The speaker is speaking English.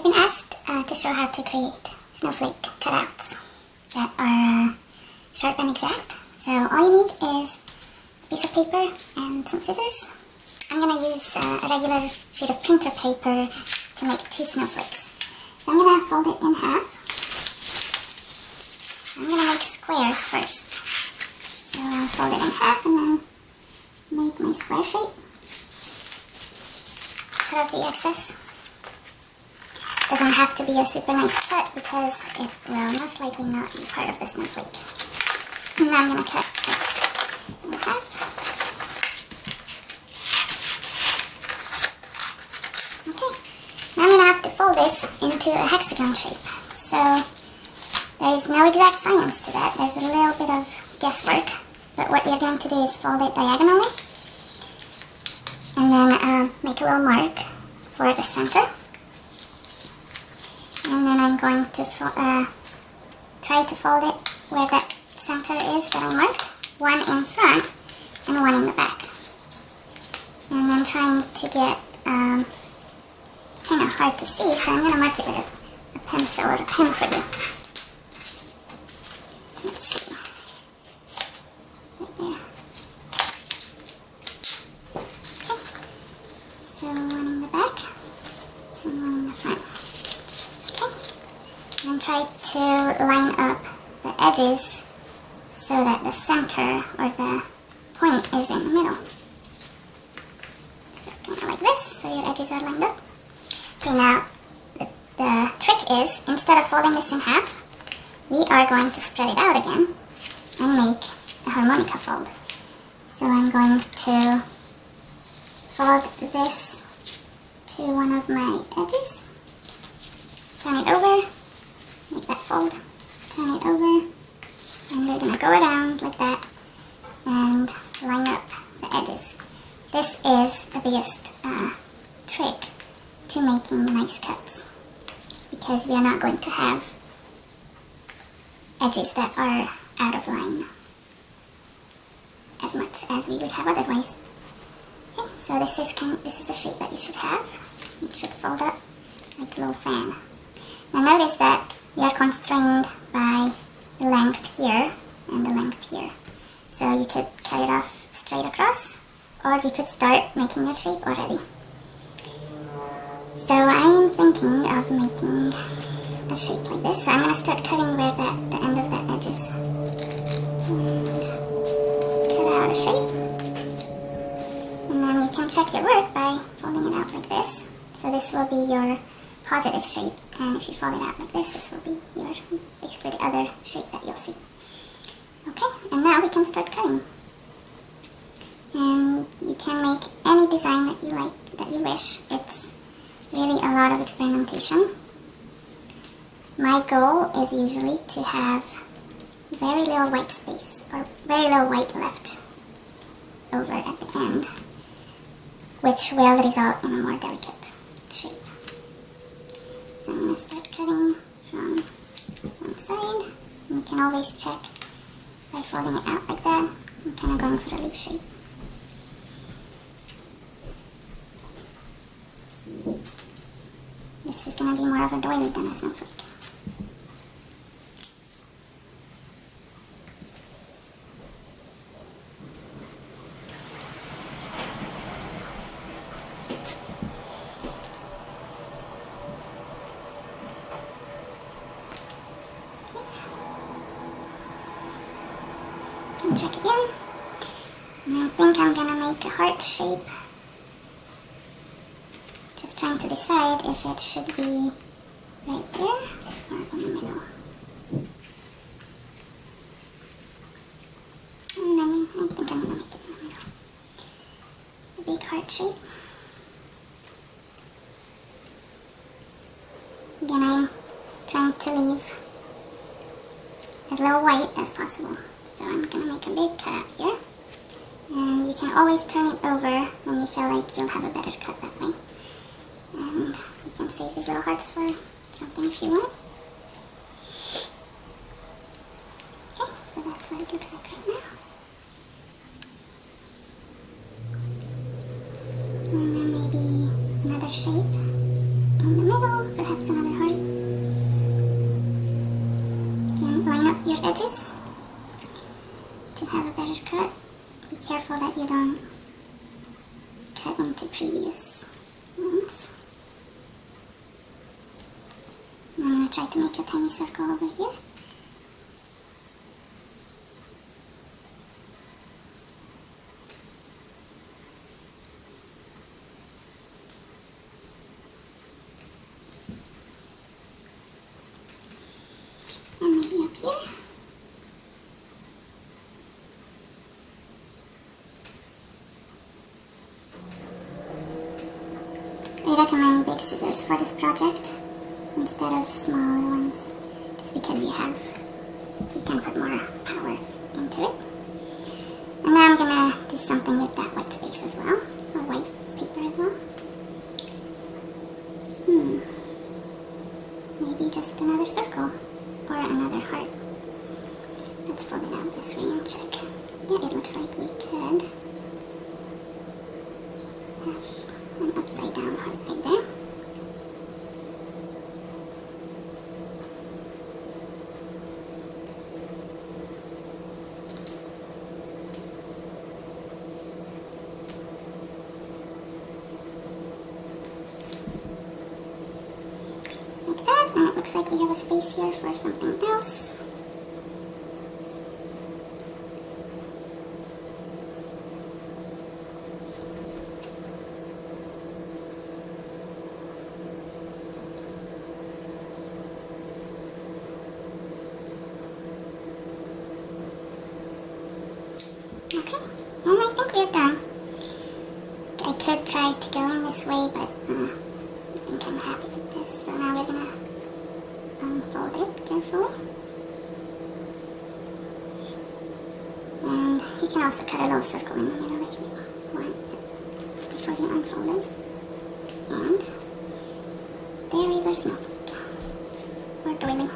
I've been asked to show how to create snowflake cutouts that are sharp and exact. So all you need is a piece of paper and some scissors. I'm going to use a regular sheet of printer paper to make 2 snowflakes. So I'm going to fold it in half. I'm going to make squares first. So I'll fold it in half and then make my square shape. Cut off the excess. Doesn't have to be a super nice cut because it will most likely not be part of the snowflake. And now I'm going to cut this in half. Okay, now I'm going to have to fold this into a hexagon shape. So there is no exact science to that. There's a little bit of guesswork. But what we're going to do is fold it diagonally. And then make a little mark for the center. And then I'm going to try to fold it where that center is that I marked. One in front and one in the back. And I'm trying to get kind of hard to see, so I'm going to mark it with a pencil or a pen for you. Let's see. Right there. Okay. So one in the back and one in the front. And try to line up the edges so that the center or the point is in the middle. So kind of like this, so your edges are lined up. Okay, now the trick is, instead of folding this in half, we are going to spread it out again and make a harmonica fold. So I'm going to fold this to one of my edges, turn it over, make that fold, turn it over, and we're going to go around like that and line up the edges. This is the biggest trick to making nice cuts, because we are not going to have edges that are out of line as much as we would have otherwise. Okay, so this is the shape that you should have. It should fold up like a little fan. Now notice that we are constrained by the length here and the length here. So you could cut it off straight across, or you could start making your shape already. So I'm thinking of making a shape like this. So I'm going to start cutting where the end of that edge is. And cut out a shape. And then you can check your work by folding it out like this. So this will be your positive shape, and if you fold it out like this, this will be your basically the other shape that you'll see. Okay, and now we can start cutting. And you can make any design that you like, that you wish. It's really a lot of experimentation. My goal is usually to have very little white space, or very little white left over at the end, which will result in a more delicate shape. So I'm going to start cutting from one side. And you can always check by folding it out like that. I'm kind of going for the loop shape. This is going to be more of a doily than a snowflake. Check again, and I think I'm gonna make a heart shape. Just trying to decide if it should be right here or in the middle. And then I think I'm gonna make it in the middle. A big heart shape. Again, I'm trying to leave as little white as possible. So I'm going to make a big cut out here, and you can always turn it over when you feel like you'll have a better cut that way. And you can save these little hearts for something if you want. Okay, so that's what it looks like right now. And then maybe another shape in the middle. circle, perhaps another heart. And line up your edges to have a better cut. Be careful that you don't cut into previous ones. And I'm going to try to make a tiny circle over here. And maybe up here. I recommend big scissors for this project instead of smaller ones, just because you can put more power into it. And now I'm gonna do something with that white space as well, or white paper as well. Maybe just another circle, or another heart. Let's fold it out this way and check. Yeah, it looks like we could have an upside down heart right there. Like that, and it looks like we have a space here for something else. Okay, and I think we're done. I could try to go in this way, but I think I'm happy with this. So now we're gonna unfold it carefully. And you can also cut a little circle in the middle if you want before you unfold it. And there is our snowflake, or doily.